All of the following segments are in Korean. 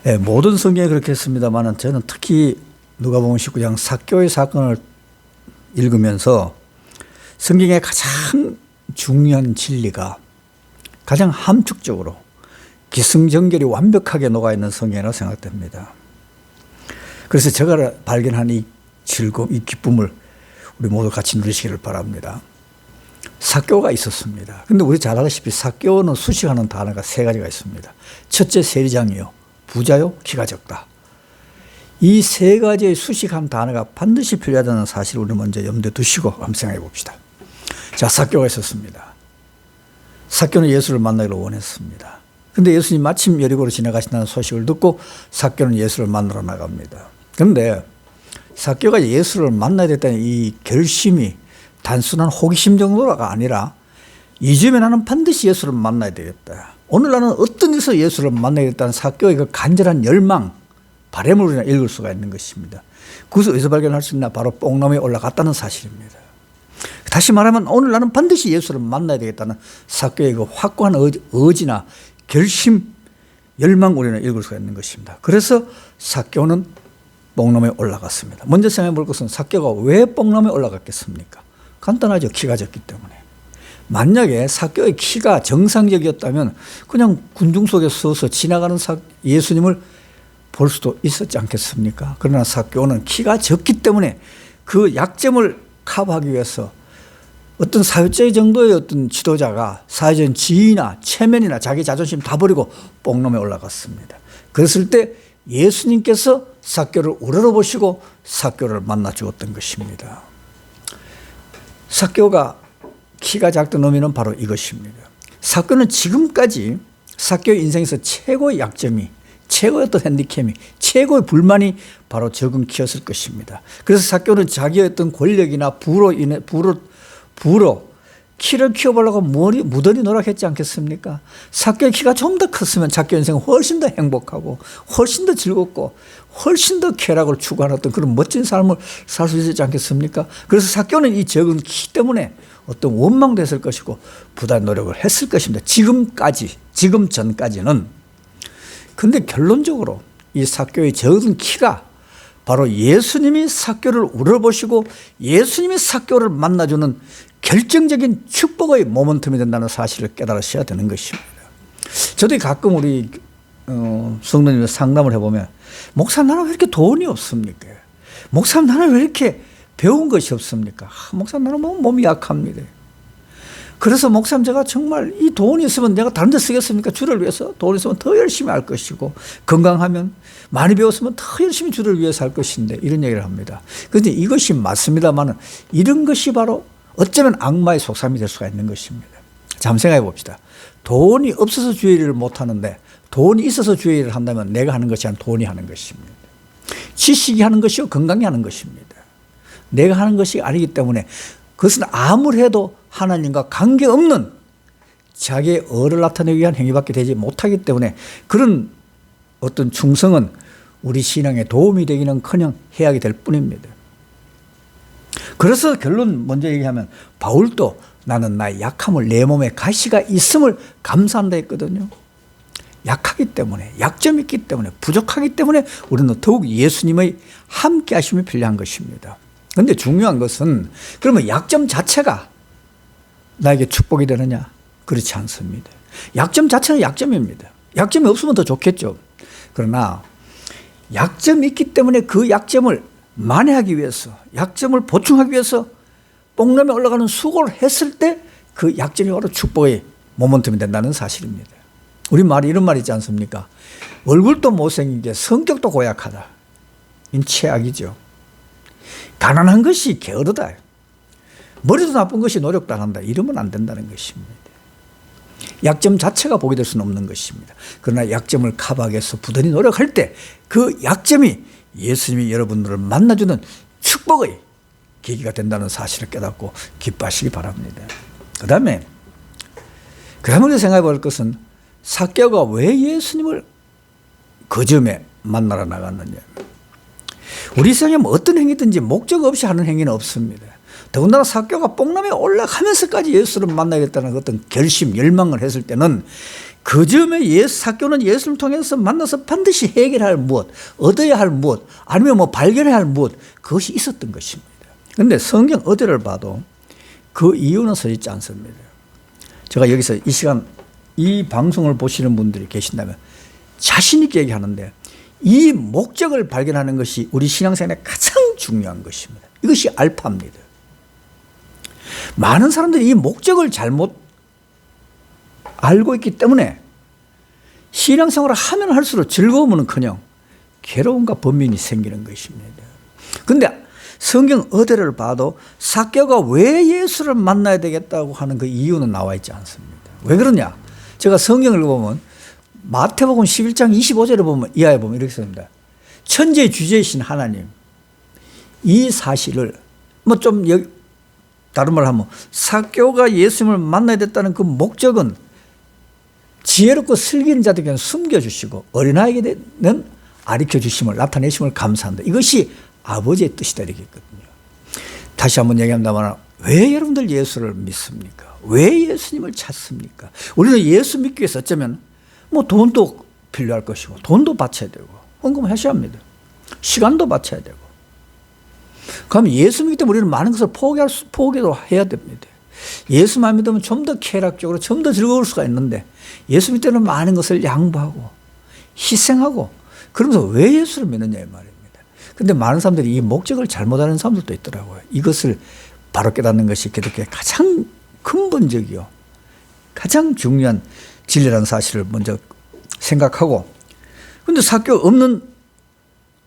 네, 모든 성경이 그렇게 했습니다만 저는 특히 누가복음 19장 삭개오의 사건을 읽으면서 성경의 가장 중요한 진리가 가장 함축적으로 기승전결이 완벽하게 녹아있는 성경이라고 생각됩니다. 그래서 제가 발견한 이 즐거움, 이 기쁨을 우리 모두 같이 누리시기를 바랍니다. 삭개오가 있었습니다. 그런데 우리 잘 알다시피 삭개오는 수식하는 단어가 세 가지가 있습니다. 첫째 세리장이요, 부자요, 키가 적다. 이 세 가지의 수식한 단어가 반드시 필요하다는 사실을 우리 먼저 염두에 두시고 한번 생각해 봅시다. 자, 삭개오가 있었습니다. 삭개오는 예수를 만나기를 원했습니다. 그런데 예수님 마침 여리고로 지나가신다는 소식을 듣고 삭개오는 예수를 만나러 나갑니다. 그런데 삭개오가 예수를 만나야 됐다는 이 결심이 단순한 호기심 정도가 아니라 이쯤에 나는 반드시 예수를 만나야 되겠다. 오늘 나는 어떤 일에서 예수를 만나야겠다는 삭개오의 그 간절한 열망, 바람으로 인해 읽을 수가 있는 것입니다. 그것을 어디서 발견할 수 있나? 바로 뽕나무에 올라갔다는 사실입니다. 다시 말하면 오늘 나는 반드시 예수를 만나야 되겠다는 삭개오의 그 확고한 의지나 결심, 열망 우리는 읽을 수가 있는 것입니다. 그래서 삭개오는 뽕나무에 올라갔습니다. 먼저 생각해 볼 것은 삭개오가 왜 뽕나무에 올라갔겠습니까? 간단하죠. 키가 적기 때문에. 만약에 삭개오의 키가 정상적이었다면 그냥 군중 속에 서서 지나가는 예수님을 볼 수도 있었지 않겠습니까? 그러나 삭개오는 키가 적기 때문에 그 약점을 커버하기 위해서 어떤 사회적 정도의 어떤 지도자가 사회적인 지위나 체면이나 자기 자존심 다 버리고 뽕나무에 올라갔습니다. 그랬을 때 예수님께서 삭개오를 우러러보시고 삭개오를 만나 주었던 것입니다. 삭개오가 키가 작던 의미는 바로 이것입니다. 삭개오는 지금까지 삭개오의 인생에서 최고의 약점이, 최고의 어떤 핸디캡이, 최고의 불만이 바로 적은 키였을 것입니다. 그래서 삭개오는 자기의 어떤 권력이나 부로 키를 키워보려고 무던히 노력했지 않겠습니까? 삭개오의 키가 좀 더 컸으면 삭개오 인생은 훨씬 더 행복하고 훨씬 더 즐겁고 훨씬 더 쾌락을 추구하는 어떤 그런 멋진 삶을 살 수 있었지 않겠습니까? 그래서 삭개오는 이 적은 키 때문에 어떤 원망도 했을 것이고 부단히 노력을 했을 것입니다. 지금 전까지는. 그런데 결론적으로 이 삭개오의 적은 키가 바로 예수님이 삭개오를 우러보시고 예수님이 삭개오를 만나주는 결정적인 축복의 모멘텀이 된다는 사실을 깨달으셔야 되는 것입니다. 저도 가끔 우리 성도님들 상담을 해보면 목사님 나는 왜 이렇게 돈이 없습니까? 목사님 나는 왜 이렇게 배운 것이 없습니까? 목사님 나는 몸이 약합니다. 그래서 목사님 제가 정말 이 돈이 있으면 내가 다른 데 쓰겠습니까? 주를 위해서. 돈이 있으면 더 열심히 할 것이고 건강하면 많이 배웠으면 더 열심히 주를 위해서 할 것인데 이런 얘기를 합니다. 그런데 이것이 맞습니다만 이런 것이 바로 어쩌면 악마의 속삼이 될 수가 있는 것입니다. 자, 한번 생각해 봅시다. 돈이 없어서 주의 일을 못하는데 돈이 있어서 주의 일을 한다면 내가 하는 것이 아니라 돈이 하는 것입니다. 지식이 하는 것이요 건강이 하는 것입니다. 내가 하는 것이 아니기 때문에 그것은 아무리 해도 하나님과 관계없는 자기의 의를 나타내기 위한 행위밖에 되지 못하기 때문에 그런 어떤 충성은 우리 신앙에 도움이 되기는커녕 해악이 될 뿐입니다. 그래서 결론 먼저 얘기하면 바울도 나는 나의 약함을 내 몸에 가시가 있음을 감사한다 했거든요. 약하기 때문에, 약점이 있기 때문에, 부족하기 때문에 우리는 더욱 예수님의 함께 하심이 필요한 것입니다. 그런데 중요한 것은 그러면 약점 자체가 나에게 축복이 되느냐? 그렇지 않습니다. 약점 자체는 약점입니다. 약점이 없으면 더 좋겠죠. 그러나 약점이 있기 때문에 그 약점을 만회하기 위해서, 약점을 보충하기 위해서 뽕나무에 올라가는 수고를 했을 때 그 약점이 바로 축복의 모멘텀이 된다는 사실입니다. 우리 말이 이런 말이 있지 않습니까? 얼굴도 못생기게 성격도 고약하다. 이건 최악이죠. 가난한 것이 게으르다. 머리도 나쁜 것이 노력도 안 한다. 이러면 안 된다는 것입니다. 약점 자체가 복이 될 수는 없는 것입니다. 그러나 약점을 커버하기 위해서 부단히 노력할 때 그 약점이 예수님이 여러분들을 만나주는 축복의 계기가 된다는 사실을 깨닫고 기뻐하시기 바랍니다. 그 다음에 우리가 생각해 볼 것은 삭개오가 왜 예수님을 그 점에 만나러 나갔느냐. 우리 세상에 어떤 행위든지 목적 없이 하는 행위는 없습니다. 더군다나 삭개오가 뽕나무에 올라가면서까지 예수를 만나겠다는 어떤 결심, 열망을 했을 때는 그 점에 사교는 예수를 통해서 만나서 반드시 해결할 무엇, 얻어야 할 무엇, 아니면 뭐 발견해야 할 무엇, 그것이 있었던 것입니다. 그런데 성경 어디를 봐도 그 이유는 서 있지 않습니다. 제가 여기서 이 시간 이 방송을 보시는 분들이 계신다면 자신 있게 얘기하는데, 이 목적을 발견하는 것이 우리 신앙생활에 가장 중요한 것입니다. 이것이 알파입니다. 많은 사람들이 이 목적을 잘못 알고 있기 때문에 신앙생활을 하면 할수록 즐거움은커녕 괴로움과 번민이 생기는 것입니다. 그런데 성경 어디를 봐도 삭개오가 왜 예수를 만나야 되겠다고 하는 그 이유는 나와 있지 않습니다. 왜 그러냐? 제가 성경을 보면 마태복음 11장 25절에 보면, 이하에 보면 이렇게 씁니다. 천지의 주제이신 하나님, 이 사실을 뭐 좀 다른 말로 하면 삭개오가 예수님을 만나야 됐다는 그 목적은 지혜롭고 슬기는 자들에게는 숨겨주시고 어린아이에게는 가르쳐주심을, 나타내심을 감사한다. 이것이 아버지의 뜻이다 이렇게 했거든요. 다시 한번 얘기합니다만, 왜 여러분들 예수를 믿습니까? 왜 예수님을 찾습니까? 우리는 예수 믿기 위해서 어쩌면 뭐 돈도 필요할 것이고, 돈도 바쳐야 되고, 헌금하셔야 합니다. 시간도 바쳐야 되고. 그럼 예수 믿기 때문에 우리는 많은 것을 포기도 해야 됩니다. 예수만 믿으면 좀 더 쾌락적으로, 좀 더 즐거울 수가 있는데, 예수 믿을 때는 많은 것을 양보하고 희생하고, 그러면서 왜 예수를 믿느냐 이 말입니다. 그런데 많은 사람들이 이 목적을 잘못 아는 사람들도 있더라고요. 이것을 바로 깨닫는 것이 기독교의 가장 근본적이요, 가장 중요한 진리라는 사실을 먼저 생각하고, 그런데 삭개오 없는,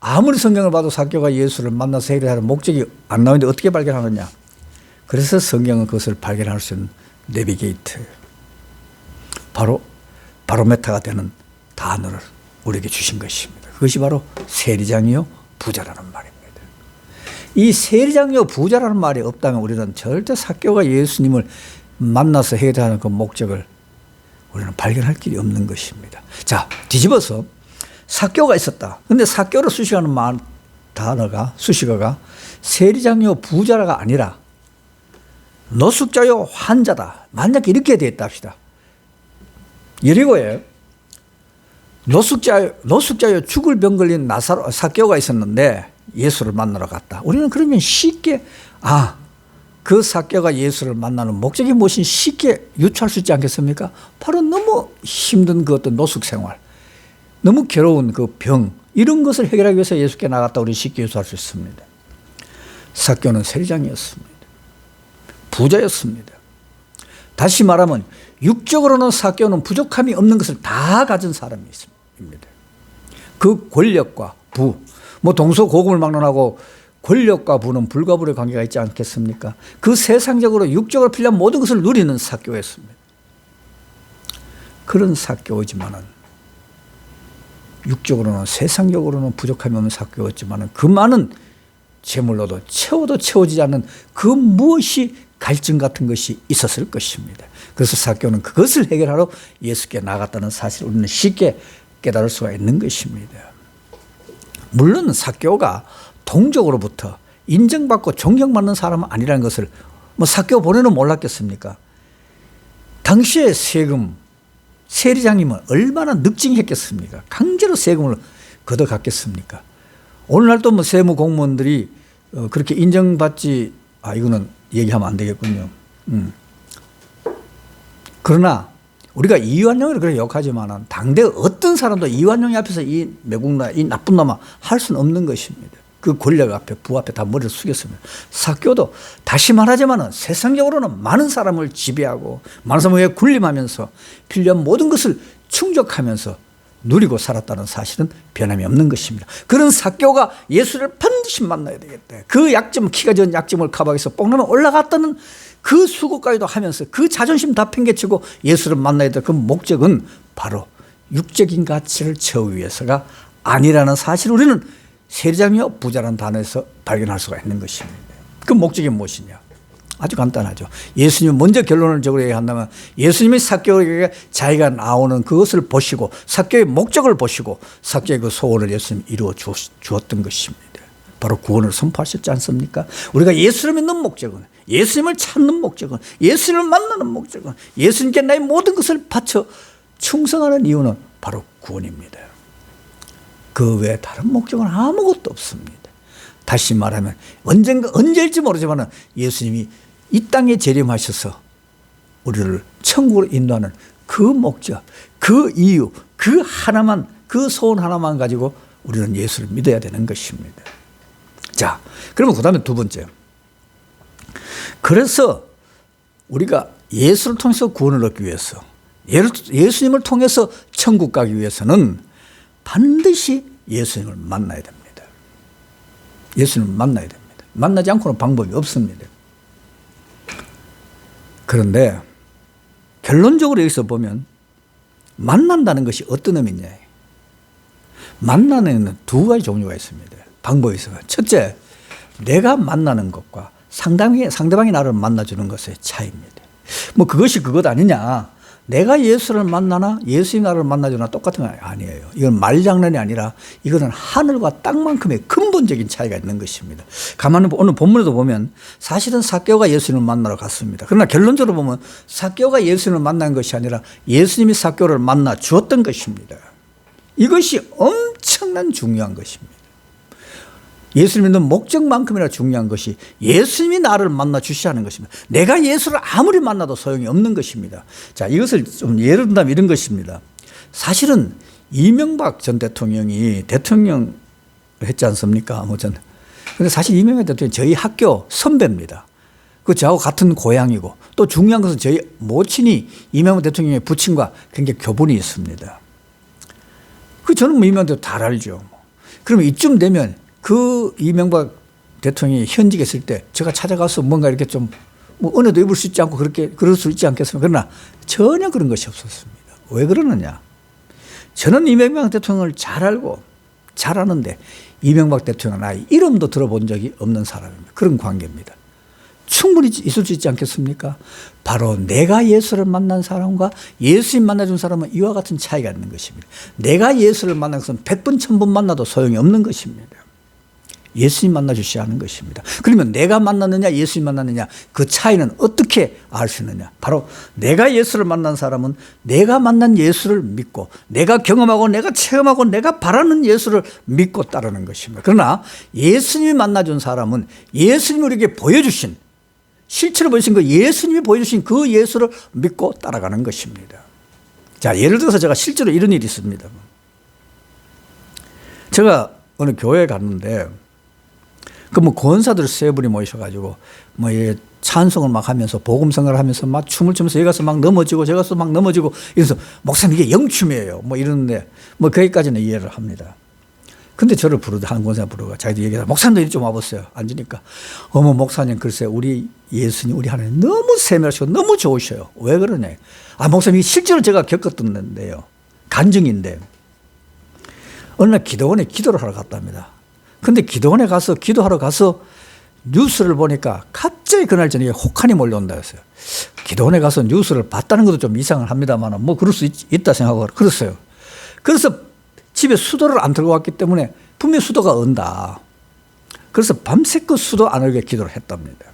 아무리 성경을 봐도 삭개오가 예수를 만나서 해결하는 목적이 안 나오는데 어떻게 발견하느냐? 그래서 성경은 그것을 발견할 수 있는 내비게이터, 바로 바로메타가 되는 단어를 우리에게 주신 것입니다. 그것이 바로 세리장이요 부자라는 말입니다. 이 세리장이요 부자라는 말이 없다면 우리는 절대 삭개오가 예수님을 만나서 해결하는 그 목적을 우리는 발견할 길이 없는 것입니다. 자, 뒤집어서 삭개오가 있었다. 그런데 삭개오를 수식하는 단어가, 수식어가 세리장이요 부자라가 아니라 노숙자요 환자다. 만약에 이렇게 되어 있다 합시다. 여리고에 노숙자요 죽을 병 걸린 삭개오가 있었는데 예수를 만나러 갔다. 우리는 그러면 쉽게 그 삭개오가 예수를 만나는 목적이 무엇인지 쉽게 유추할 수 있지 않겠습니까? 바로 너무 힘든 그 어떤 노숙 생활, 너무 괴로운 그 병, 이런 것을 해결하기 위해서 예수께 나갔다. 우리 쉽게 유추할 수 있습니다. 삭개오는 세리장이었습니다. 부자였습니다. 다시 말하면 육적으로는 삭개오는 부족함이 없는 것을 다 가진 사람입니다. 그 권력과 부, 뭐 동서고금을 막론하고 권력과 부는 불가불의 관계가 있지 않겠습니까? 그 세상적으로 육적으로 필요한 모든 것을 누리는 삭개오였습니다. 그런 삭개오지만은, 육적으로는 세상적으로는 부족함이 없는 삭개오였지만은 그 많은 재물로도 채워도 채워지지 않는 그 무엇이 갈증 같은 것이 있었을 것입니다. 그래서 삭개오는 그것을 해결하러 예수께 나갔다는 사실을 우리는 쉽게 깨달을 수가 있는 것입니다. 물론 삭개오가 동족으로부터 인정받고 존경받는 사람은 아니라는 것을 뭐 삭개오 본인은 몰랐겠습니까? 당시에 세리장님은 얼마나 늑증했겠습니까? 강제로 세금을 걷어갔겠습니까? 오늘날도 뭐 세무 공무원들이 그렇게 인정받지, 이거는 얘기하면 안 되겠군요. 그러나 우리가 이완용을 그렇게 욕하지만 당대 어떤 사람도 이완용이 앞에서 이 매국노, 이 나쁜 놈아 할 수는 없는 것입니다. 그 권력 앞에, 부 앞에 다 머리를 숙였습니다. 삭개오도 다시 말하지만 세상적으로는 많은 사람을 지배하고 많은 사람에게 군림하면서 필요한 모든 것을 충족하면서 누리고 살았다는 사실은 변함이 없는 것입니다. 그런 삭개오가 예수를 반드시 만나야 되겠다. 그 약점, 키가 작은 약점을 커버하기 위해서 뽕나면 올라갔다는 그 수고까지도 하면서 그 자존심 다 팽개치고 예수를 만나야 될 그 목적은 바로 육적인 가치를 채우기 위해서가 아니라는 사실을 우리는 세리장이요 부자라는 단어에서 발견할 수가 있는 것입니다. 그 목적이 무엇이냐? 아주 간단하죠. 예수님 먼저 결론적으로 얘기한다면 예수님이 삭개오에게 자기가 나오는 그것을 보시고 삭개오의 목적을 보시고 삭개오의 그 소원을 예수님이 이루어 주었던 것입니다. 바로 구원을 선포하셨지 않습니까? 우리가 예수를 믿는 목적은, 예수님을 찾는 목적은, 예수님을 만나는 목적은 예수님께 나의 모든 것을 바쳐 충성하는 이유는 바로 구원입니다. 그 외에 다른 목적은 아무것도 없습니다. 다시 말하면 언제일지 모르지만 예수님이 이 땅에 재림하셔서 우리를 천국으로 인도하는 그 목적, 그 이유, 그 하나만, 그 소원 하나만 가지고 우리는 예수를 믿어야 되는 것입니다. 자, 그러면 그 다음에 두 번째. 그래서 우리가 예수를 통해서 구원을 얻기 위해서, 예수님을 통해서 천국 가기 위해서는 반드시 예수님을 만나야 됩니다. 예수님을 만나야 됩니다. 만나지 않고는 방법이 없습니다. 그런데 결론적으로 여기서 보면 만난다는 것이 어떤 의미냐. 만나는 두 가지 종류가 있습니다. 방법이 있어요. 첫째, 내가 만나는 것과 상대방이 나를 만나주는 것의 차이입니다. 뭐 그것이 그것 아니냐. 내가 예수를 만나나 예수님 나를 만나주나 똑같은 건 아니에요. 이건 말장난이 아니라 이거는 하늘과 땅만큼의 근본적인 차이가 있는 것입니다. 가만히 오늘 본문에도 보면 사실은 삭개오가 예수님을 만나러 갔습니다. 그러나 결론적으로 보면 삭개오가 예수님을 만난 것이 아니라 예수님이 삭개오를 만나 주었던 것입니다. 이것이 엄청난 중요한 것입니다. 예수를 믿는 목적만큼이나 중요한 것이 예수님이 나를 만나 주시하는 것입니다. 내가 예수를 아무리 만나도 소용이 없는 것입니다. 자, 이것을 좀 예를 든다면 이런 것입니다. 사실은 이명박 전 대통령이 대통령 했지 않습니까? 근데 사실 이명박 대통령이 저희 학교 선배입니다. 그 저하고 같은 고향이고 또 중요한 것은 저희 모친이 이명박 대통령의 부친과 굉장히 교분이 있습니다. 저는 뭐 이명박 대통령 다 알죠. 그러면 이쯤 되면 그 이명박 대통령이 현직에 있을 때 제가 찾아가서 뭔가 이렇게 좀 뭐 은혜도 입을 수 있지 않고 그럴 수 있지 않겠습니까? 그러나 전혀 그런 것이 없었습니다. 왜 그러느냐? 저는 이명박 대통령을 잘 알고 잘 아는데 이명박 대통령은 아예 이름도 들어본 적이 없는 사람입니다. 그런 관계입니다. 충분히 있을 수 있지 않겠습니까? 바로 내가 예수를 만난 사람과 예수님 만나준 사람은 이와 같은 차이가 있는 것입니다. 내가 예수를 만난 것은 100번, 1000번 만나도 소용이 없는 것입니다. 예수님 만나주셔야 하는 것입니다. 그러면 내가 만났느냐 예수님 만났느냐 그 차이는 어떻게 알 수 있느냐. 바로 내가 예수를 만난 사람은 내가 만난 예수를 믿고 내가 경험하고 내가 체험하고 내가 바라는 예수를 믿고 따르는 것입니다. 그러나 예수님이 만나준 사람은 예수님이 우리에게 보여주신 실체로 보여주신 그 예수님이 보여주신 그 예수를 믿고 따라가는 것입니다. 자, 예를 들어서 제가 실제로 이런 일이 있습니다. 제가 어느 교회에 갔는데 뭐 권사들 세 분이 모이셔가지고 뭐 찬송을 막 하면서 복음성을 하면서 막 춤을 추면서 여기 가서 막 넘어지고 저기 가서 막 넘어지고 이래서 목사님 이게 영춤이에요. 뭐 이러는데 뭐 거기까지는 이해를 합니다. 근데 저를 한 권사 부르고 자기도 얘기하다 목사님도 이리 좀 와보세요. 앉으니까 어머 목사님 글쎄 우리 예수님 우리 하나님 너무 세밀하시고 너무 좋으셔요. 왜 그러냐. 목사님 이게 실제로 제가 겪었던데요. 간증인데 어느 날 기도원에 기도를 하러 갔답니다. 근데 기도원에 가서 기도하러 가서 뉴스를 보니까 갑자기 그날 저녁에 혹한이 몰려온다 했어요. 기도원에 가서 뉴스를 봤다는 것도 좀 이상을 합니다만 뭐 그럴 수 있다 생각하고 그랬어요. 그래서 집에 수도를 안 들고 왔기 때문에 분명히 수도가 언다. 그래서 밤새껏 수도 안 얼게 기도를 했답니다.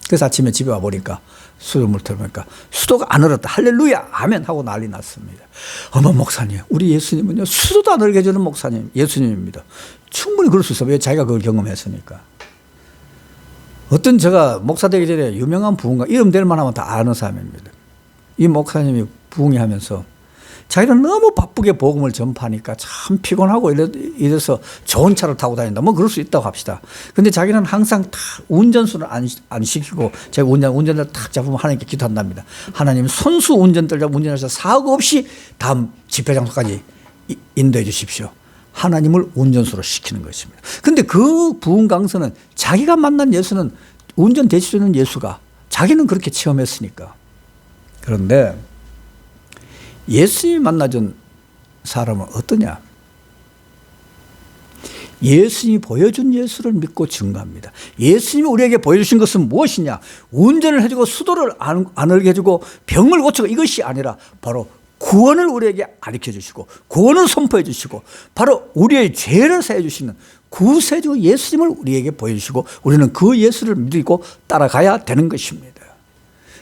그래서 아침에 집에 와보니까 수도물 들어보니까 수도가 안 얼었다. 할렐루야 아멘 하고 난리 났습니다. 어머 목사님 우리 예수님은요 수도도 안 얼게 해주는 목사님 예수님입니다. 충분히 그럴 수 있어요. 왜 자기가 그걸 경험했으니까. 어떤 제가 목사 되기 전에 유명한 부흥가 이름 될 만하면 다 아는 사람입니다. 이 목사님이 부흥회하면서 자기는 너무 바쁘게 복음을 전파하니까 참 피곤하고 이래서 좋은 차를 타고 다닌다. 뭐 그럴 수 있다고 합시다. 근데 자기는 항상 다 운전수를 안 시키고 제가 운전을 탁 잡으면 하나님께 기도한답니다. 하나님 선수 운전들 잡고 운전하셔서 사고 없이 다음 집회 장소까지 인도해 주십시오. 하나님을 운전수로 시키는 것입니다. 그런데 그 부흥 강서는 자기가 만난 예수는 운전 대시되는 예수가 자기는 그렇게 체험했으니까. 그런데 예수님이 만나준 사람은 어떠냐? 예수님이 보여준 예수를 믿고 증거합니다. 예수님이 우리에게 보여주신 것은 무엇이냐? 운전을 해주고 수도를 안 얼게 해주고 병을 고치고 이것이 아니라 바로 구원을 우리에게 가르쳐 주시고 구원을 선포해 주시고 바로 우리의 죄를 사해 주시는 구세주 예수님을 우리에게 보여주시고 우리는 그 예수를 믿고 따라가야 되는 것입니다.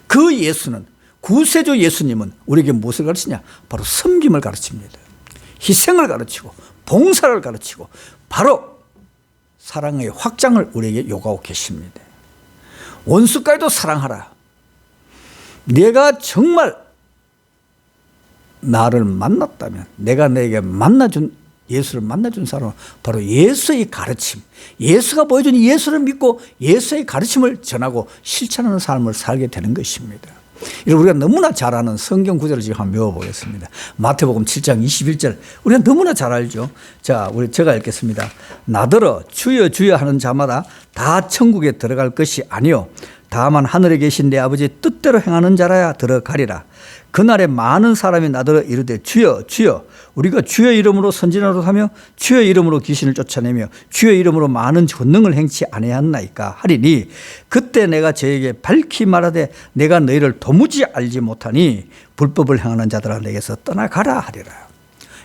그 예수는 구세주 예수님은 우리에게 무엇을 가르치냐? 바로 섬김을 가르칩니다. 희생을 가르치고 봉사를 가르치고 바로 사랑의 확장을 우리에게 요구하고 계십니다. 원수까지도 사랑하라. 내가 정말 나를 만났다면, 내가 내게 예수를 만나준 사람은 바로 예수의 가르침, 예수가 보여준 예수를 믿고 예수의 가르침을 전하고 실천하는 삶을 살게 되는 것입니다. 우리가 너무나 잘 아는 성경 구절을 지금 한번 외워보겠습니다. 마태복음 7장 21절. 우리가 너무나 잘 알죠. 자, 제가 읽겠습니다. 나더러 주여 주여 하는 자마다 다 천국에 들어갈 것이 아니요 다만 하늘에 계신 내 아버지의 뜻대로 행하는 자라야 들어가리라. 그날에 많은 사람이 나더러 이르되 주여 주여 우리가 주의 이름으로 선지자로 하며 주의 이름으로 귀신을 쫓아내며 주의 이름으로 많은 권능을 행치 아니하였나이까 하리니 그때 내가 저에게 밝히 말하되 내가 너희를 도무지 알지 못하니 불법을 행하는 자들아 내게서 떠나가라 하리라.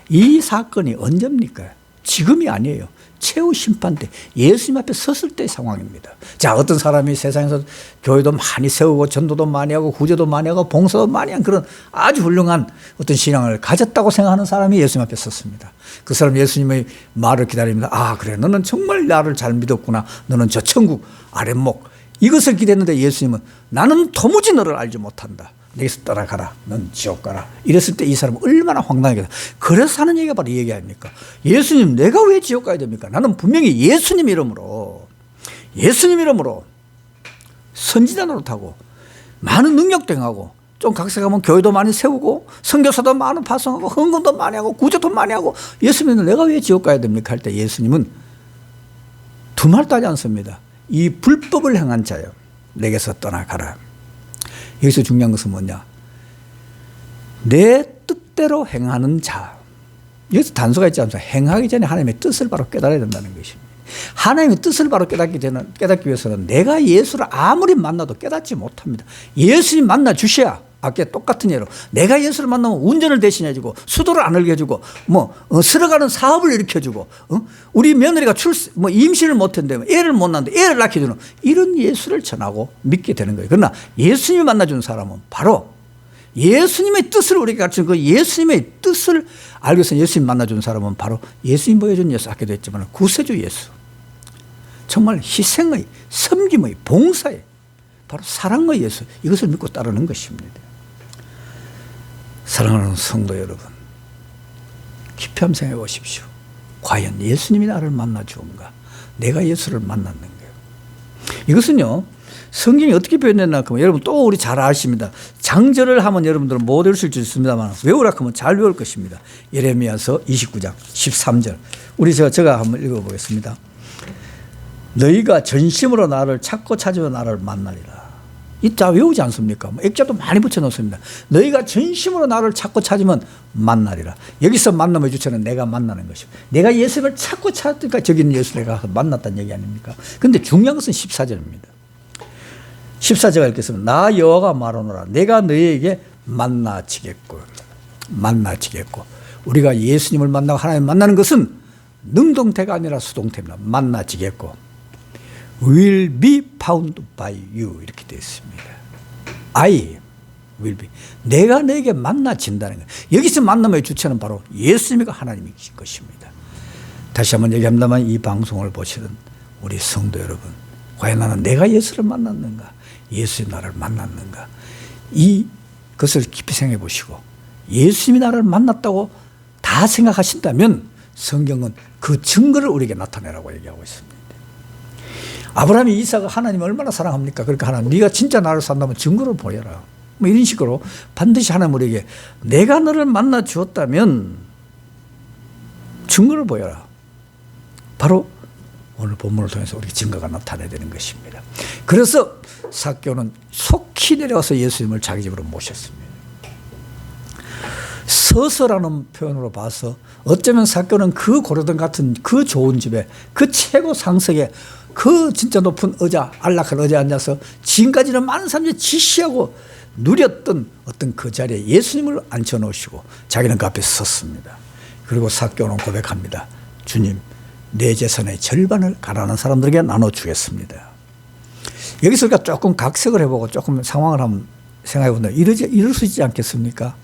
이 사건이 언제입니까? 지금이 아니에요. 최후 심판 때 예수님 앞에 섰을 때의 상황입니다. 자, 어떤 사람이 세상에서 교회도 많이 세우고 전도도 많이 하고 구제도 많이 하고 봉사도 많이 한 그런 아주 훌륭한 어떤 신앙을 가졌다고 생각하는 사람이 예수님 앞에 섰습니다. 그 사람 예수님의 말을 기다립니다. 아, 그래, 너는 정말 나를 잘 믿었구나. 너는 저 천국 아랫목 이것을 기대했는데 예수님은 나는 도무지 너를 알지 못한다. 내게서 떠나가라. 넌 지옥 가라. 이랬을 때 이 사람은 얼마나 황당하겠다. 그래서 하는 얘기가 바로 이 얘기 아닙니까? 예수님, 내가 왜 지옥 가야 됩니까? 나는 분명히 예수님 이름으로 선지자 노릇하고 많은 능력도 행하고 좀 각색하면 교회도 많이 세우고 선교사도 많이 파송하고 헌금도 많이 하고 구제도 많이 하고 예수님은 내가 왜 지옥 가야 됩니까? 할 때 예수님은 두 말도 하지 않습니다. 이 불법을 행한 자여 내게서 떠나가라. 여기서 중요한 것은 뭐냐? 내 뜻대로 행하는 자. 여기서 단서가 있지 않습니까? 행하기 전에 하나님의 뜻을 바로 깨달아야 된다는 것입니다. 하나님의 뜻을 바로 깨닫기 위해서는 내가 예수를 아무리 만나도 깨닫지 못합니다. 예수님 만나 주셔야 아까 똑같은 예로 내가 예수를 만나면 운전을 대신해주고 수도를 안 흘게 해주고 쓸어가는 사업을 일으켜주고 우리 며느리가 임신을 못했는데 애를 못 낳는데 애를 낳게 해주는 이런 예수를 전하고 믿게 되는 거예요. 그러나 예수님이 만나준 사람은 바로 예수님의 뜻을 우리에게 가르치는 그 예수님의 뜻을 알기 위해서 예수님 만나준 사람은 바로 예수님 보여준 예수 아까도 했지만 구세주 예수, 정말 희생의 섬김의 봉사의 바로 사랑의 예수, 이것을 믿고 따르는 것입니다. 사랑하는 성도 여러분, 깊이 한번 생각해 보십시오. 과연 예수님이 나를 만나 주온가? 내가 예수를 만났는가? 이것은요, 성경이 어떻게 표현했나 하면 여러분 또 우리 잘 아십니다. 장절을 하면 여러분들은 못 외우실 수 있습니다만 외우라 하면 잘 외울 것입니다. 예레미야서 29장 13절. 제가 한번 읽어보겠습니다. 너희가 전심으로 나를 찾고 찾으며 나를 만나리라. 이따 외우지 않습니까? 액자도 많이 붙여놓습니다. 너희가 전심으로 나를 찾고 찾으면 만나리라. 여기서 만남의 주체는 내가 만나는 것입니다. 내가 예수를 찾고 찾으니까 저기 있는 예수를 가서 만났다는 얘기 아닙니까? 그런데 중요한 것은 14절입니다. 14절을 읽겠습니다. 나 여호와가 말하노라. 내가 너희에게 만나지겠고. 우리가 예수님을 만나고 하나님 만나는 것은 능동태가 아니라 수동태입니다. 만나지겠고. will be found by you 이렇게 되어 있습니다. I will be. 내가 너에게 만나진다는 거예요. 여기서 만남의 주체는 바로 예수님과 하나님이 것입니다. 다시 한번 얘기합니다만 이 방송을 보시는 우리 성도 여러분, 과연 나는 내가 예수를 만났는가? 예수의 나를 만났는가? 이것을 깊이 생각해 보시고 예수님이 나를 만났다고 다 생각하신다면 성경은 그 증거를 우리에게 나타내라고 얘기하고 있습니다. 아브라함이 이삭을 하나님 얼마나 사랑합니까? 그러니까 하나님, 네가 진짜 나를 산다면 증거를 보여라. 이런 식으로 반드시 하나님 우리에게 내가 너를 만나 주었다면 증거를 보여라. 바로 오늘 본문을 통해서 우리 증거가 나타나야 되는 것입니다. 그래서 삭개오는 속히 내려와서 예수님을 자기 집으로 모셨습니다. 서서라는 표현으로 봐서 어쩌면 삭개오는 그 고려등 같은 그 좋은 집에 그 최고 상석에 그 진짜 높은 의자, 안락한 의자에 앉아서 지금까지는 많은 사람들이 지시하고 누렸던 어떤 그 자리에 예수님을 앉혀놓으시고 자기는 그 앞에 섰습니다. 그리고 삭개오는 고백합니다. 주님, 내 재산의 절반을 가난한 사람들에게 나눠주겠습니다. 여기서 우리가 조금 각색을 해보고 조금 상황을 한번 생각해 본다. 이럴 수 있지 않겠습니까?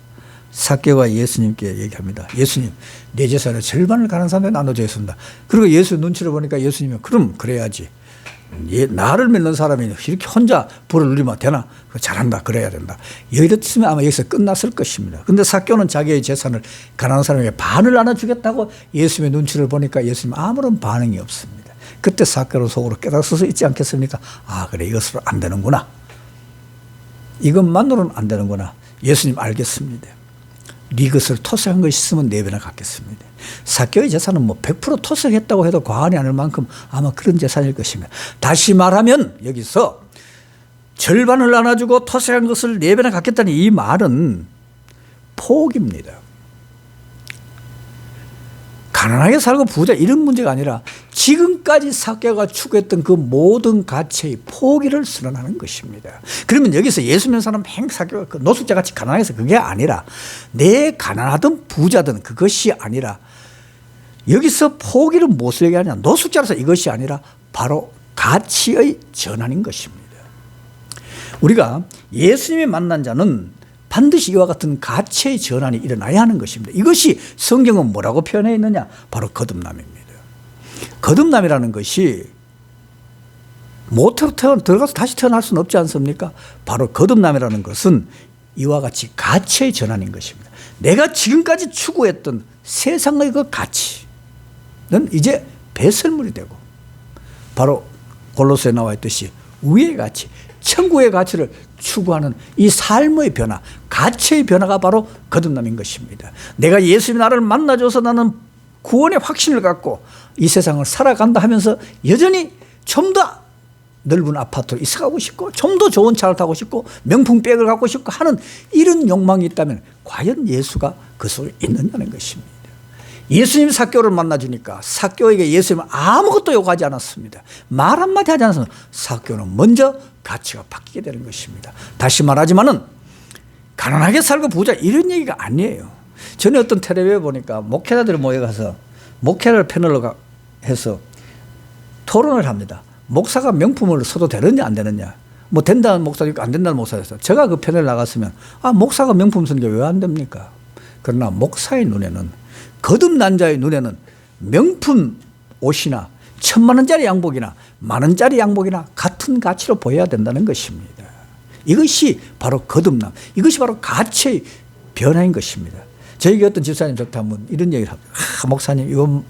삭개오가 예수님께 얘기합니다. 예수님, 내 재산의 절반을 가난한 사람에게 나눠주겠습니다. 그리고 예수 눈치를 보니까 예수님이 그럼 그래야지. 나를 믿는 사람이 이렇게 혼자 부를 누리면 되나? 잘한다. 그래야 된다. 이랬으면 아마 여기서 끝났을 것입니다. 그런데 삭개오는 자기의 재산을 가난한 사람에게 반을 나눠주겠다고 예수님의 눈치를 보니까 예수님 아무런 반응이 없습니다. 그때 삭개오는 속으로 깨달을 수 있지 않겠습니까? 아, 그래, 이것으로 안 되는구나. 이것만으로는 안 되는구나. 예수님 알겠습니다. 네 것을 토색한 것이 있으면 네 배나 갚겠습니다. 삭개오의 재산은 뭐 100% 토색했다고 해도 과언이 아닐 만큼 아마 그런 재산일 것입니다. 다시 말하면 여기서 절반을 나눠주고 토색한 것을 네 배나 갚겠다는 이 말은 포기입니다. 가난하게 살고 부자 이런 문제가 아니라 지금까지 삭개오가 추구했던 그 모든 가치의 포기를 선언하는 것입니다. 그러면 여기서 예수 믿는 사람 삭개오가 그 노숙자같이 가난해서 그게 아니라 내 가난하든 부자든 그것이 아니라 여기서 포기를 무엇을 얘기하냐. 노숙자라서 이것이 아니라 바로 가치의 전환인 것입니다. 우리가 예수님이 만난 자는 반드시 이와 같은 가치의 전환이 일어나야 하는 것입니다. 이것이 성경은 뭐라고 표현해 있느냐? 바로 거듭남입니다. 거듭남이라는 것이 모태로 들어가서 다시 태어날 수는 없지 않습니까? 바로 거듭남이라는 것은 이와 같이 가치의 전환인 것입니다. 내가 지금까지 추구했던 세상의 그 가치는 이제 배설물이 되고 바로 골로새에 나와 있듯이 위의 가치, 천국의 가치를 추구하는 이 삶의 변화, 가치의 변화가 바로 거듭남인 것입니다. 내가 예수님이 나를 만나줘서 나는 구원의 확신을 갖고 이 세상을 살아간다 하면서 여전히 좀 더 넓은 아파트로 이사가고 싶고 좀 더 좋은 차를 타고 싶고 명품 백을 갖고 싶고 하는 이런 욕망이 있다면 과연 예수가 그 속에 있느냐는 것입니다. 예수님이 삭개오를 만나주니까 삭개오에게 예수님은 아무것도 요구하지 않았습니다. 말 한마디 하지 않았습니다. 삭개오는 먼저 가치가 바뀌게 되는 것입니다. 다시 말하지만은 가난하게 살고 부자 이런 얘기가 아니에요. 전에 어떤 텔레비에 보니까 목회자들이 모여가서 목회를 패널로 해서 토론을 합니다. 목사가 명품을 써도 되느냐 안 되느냐. 뭐 된다는 목사도 있고 안 된다는 목사도 있어요. 제가 그 패널 나갔으면 목사가 명품 쓰는 게 왜 안 됩니까? 그러나 목사의 눈에는 거듭난 자의 눈에는 명품 옷이나 1,000만 원짜리 양복이나 10,000원짜리 양복이나 같은 가치로 보여야 된다는 것입니다. 이것이 바로 거듭남, 이것이 바로 가치의 변화인 것입니다. 저에게 어떤 집사님 좋다 하면 이런 얘기를 합니다. 목사님 이번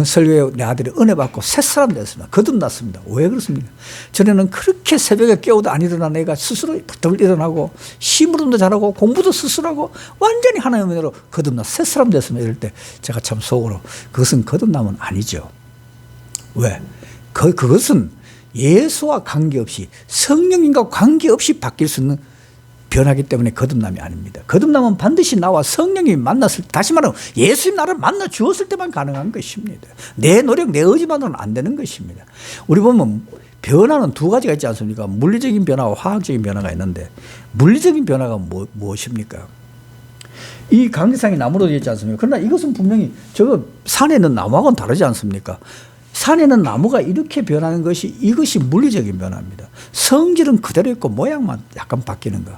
설교에 내 아들이 은혜 받고 새사람 됐습니다. 거듭났습니다. 왜 그렇습니까? 전에는 그렇게 새벽에 깨워도 안 일어난 애가 스스로 부터 일어나고 심부름도 잘하고 공부도 스스로 하고 완전히 하나님의 은혜로 거듭나 새사람 됐습니다. 이럴 때 제가 참 속으로 그것은 거듭남은 아니죠. 왜? 그것은 예수와 관계없이 성령님과 관계없이 바뀔 수 있는 변하기 때문에 거듭남이 아닙니다. 거듭남은 반드시 나와 성령님이 만났을 때, 다시 말하면 예수님 나를 만나 주었을 때만 가능한 것입니다. 내 노력, 내 의지만으로는 안 되는 것입니다. 우리 보면 변화는 두 가지가 있지 않습니까? 물리적인 변화와 화학적인 변화가 있는데 물리적인 변화가 무엇입니까? 이 강지상이 나무로 되어 있지 않습니까? 그러나 이것은 분명히 저 산에 있는 나무하고는 다르지 않습니까? 산에 있는 나무가 이렇게 변하는 것이 이것이 물리적인 변화입니다. 성질은 그대로 있고 모양만 약간 바뀌는 거.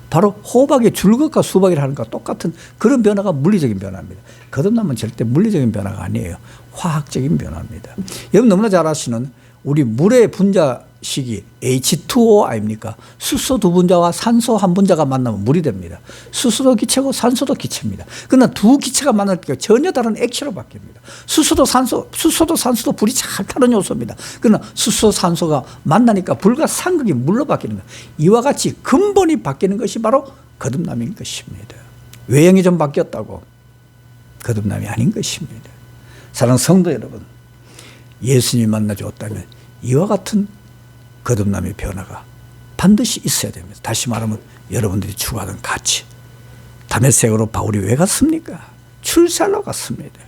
바로 호박의 줄것과 수박이라 하는 것과 똑같은 그런 변화가 물리적인 변화입니다. 거듭남은 절대 물리적인 변화가 아니에요. 화학적인 변화입니다. 여러분 너무나 잘 아시는 우리 물의 분자식이 H2O 아닙니까? 수소 두 분자와 산소 한 분자가 만나면 물이 됩니다. 수소도 기체고 산소도 기체입니다. 그러나 두 기체가 만나니까 전혀 다른 액체로 바뀝니다. 수소도 산소도 불이 잘 타는 요소입니다. 그러나 수소 산소가 만나니까 불과 상극이 물로 바뀌는 거예요. 이와 같이 근본이 바뀌는 것이 바로 거듭남인 것입니다. 외형이 좀 바뀌었다고 거듭남이 아닌 것입니다. 사랑하는 성도 여러분, 예수님이 만나주었다면 이와 같은 거듭남의 변화가 반드시 있어야 됩니다. 다시 말하면 여러분들이 추구하던 가치. 다메섹으로 바울이 왜 갔습니까? 출세하러 갔습니다.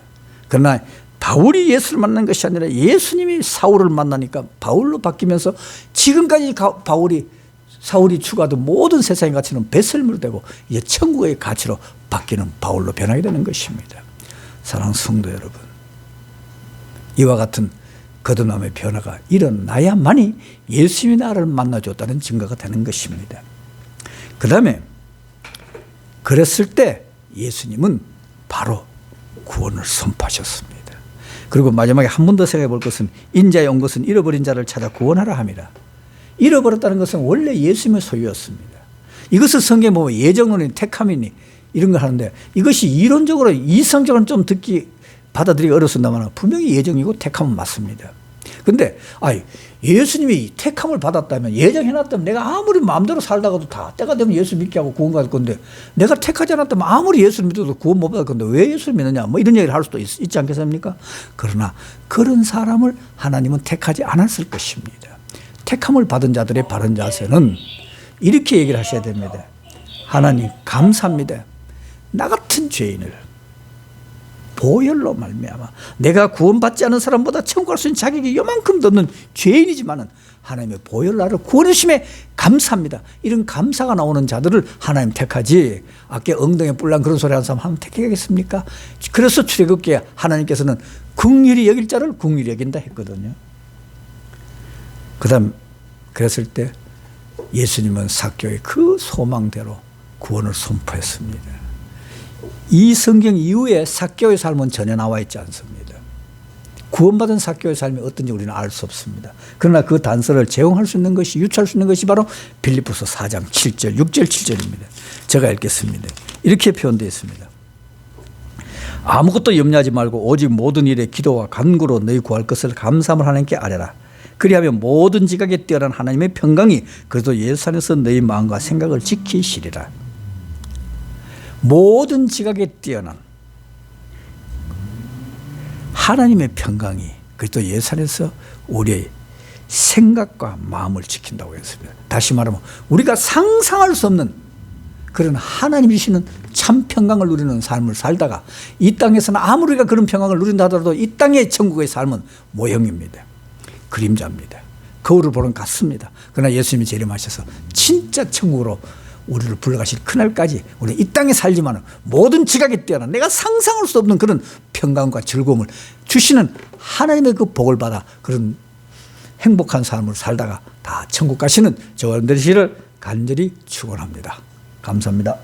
그러나 바울이 예수를 만난 것이 아니라 예수님이 사울을 만나니까 바울로 바뀌면서 지금까지 사울이 추구하던 모든 세상의 가치는 배설물로 되고 이제 천국의 가치로 바뀌는 바울로 변하게 되는 것입니다. 사랑하는 성도 여러분, 이와 같은 거듭남의 변화가 일어나야만이 예수님이 나를 만나줬다는 증거가 되는 것입니다. 그 다음에 그랬을 때 예수님은 바로 구원을 선포하셨습니다. 그리고 마지막에 한 번 더 생각해 볼 것은 인자에 온 것은 잃어버린 자를 찾아 구원하라 함이라. 잃어버렸다는 것은 원래 예수님의 소유였습니다. 이것을 성경에 보면 예정론이 택함이니 이런 걸 하는데 이것이 이론적으로 이성적으로는 좀 받아들이기 어렵습니다만 분명히 예정이고 택함은 맞습니다. 그런데 예수님이 택함을 받았다면 예정해놨다면 내가 아무리 마음대로 살다가도 다 때가 되면 예수 믿게 하고 구원 받을 건데 내가 택하지 않았다면 아무리 예수 믿어도 구원 못 받을 건데 왜 예수를 믿느냐 뭐 이런 얘기를 할 수도 있지 않겠습니까? 그러나 그런 사람을 하나님은 택하지 않았을 것입니다. 택함을 받은 자들의 바른 자세는 이렇게 얘기를 하셔야 됩니다. 하나님 감사합니다. 나 같은 죄인을 보혈로 말미암아 내가 구원받지 않은 사람보다 천국 갈 수 있는 자격이 요만큼 더 없는 죄인이지만은 하나님의 보혈로 나를 구원해 주심에 감사합니다. 이런 감사가 나오는 자들을 하나님 택하지 아까 엉덩이에 뿔난 그런 소리 하는 사람 하나님 택하겠습니까? 그래서 출애굽기에 하나님께서는 긍휼히 여길 자를 긍휼히 여긴다 했거든요. 그 다음 그랬을 때 예수님은 삭개오의 그 소망대로 구원을 선포했습니다. 이 성경 이후에 삭개오의 삶은 전혀 나와 있지 않습니다. 구원받은 삭개오의 삶이 어떤지 우리는 알 수 없습니다. 그러나 그 단서를 제공할 수 있는 것이 유추할 수 있는 것이 바로 빌립보서 4장 7절 6절 7절입니다. 제가 읽겠습니다. 이렇게 표현되어 있습니다. 아무것도 염려하지 말고 오직 모든 일에 기도와 간구로 너희 구할 것을 감사함을 하나님께 아뢰라. 그리하면 모든 지각에 뛰어난 하나님의 평강이 그리스도 예수 안에서 너희 마음과 생각을 지키시리라. 모든 지각에 뛰어난 하나님의 평강이 그리스도 예수 안에서 우리의 생각과 마음을 지킨다고 했습니다. 다시 말하면 우리가 상상할 수 없는 그런 하나님이 주시는 참 평강을 누리는 삶을 살다가 이 땅에서는 아무리 우리가 그런 평강을 누린다 하더라도 이 땅의 천국의 삶은 모형입니다. 그림자입니다. 거울을 보는 것 같습니다. 그러나 예수님이 재림하셔서 진짜 천국으로 우리를 불러가실 그날까지 우리는 이 땅에 살지만 모든 지각에 뛰어난 내가 상상할 수 없는 그런 평강과 즐거움을 주시는 하나님의 그 복을 받아 그런 행복한 삶을 살다가 다 천국 가시는 저와 여러분들이 간절히 축원합니다. 감사합니다.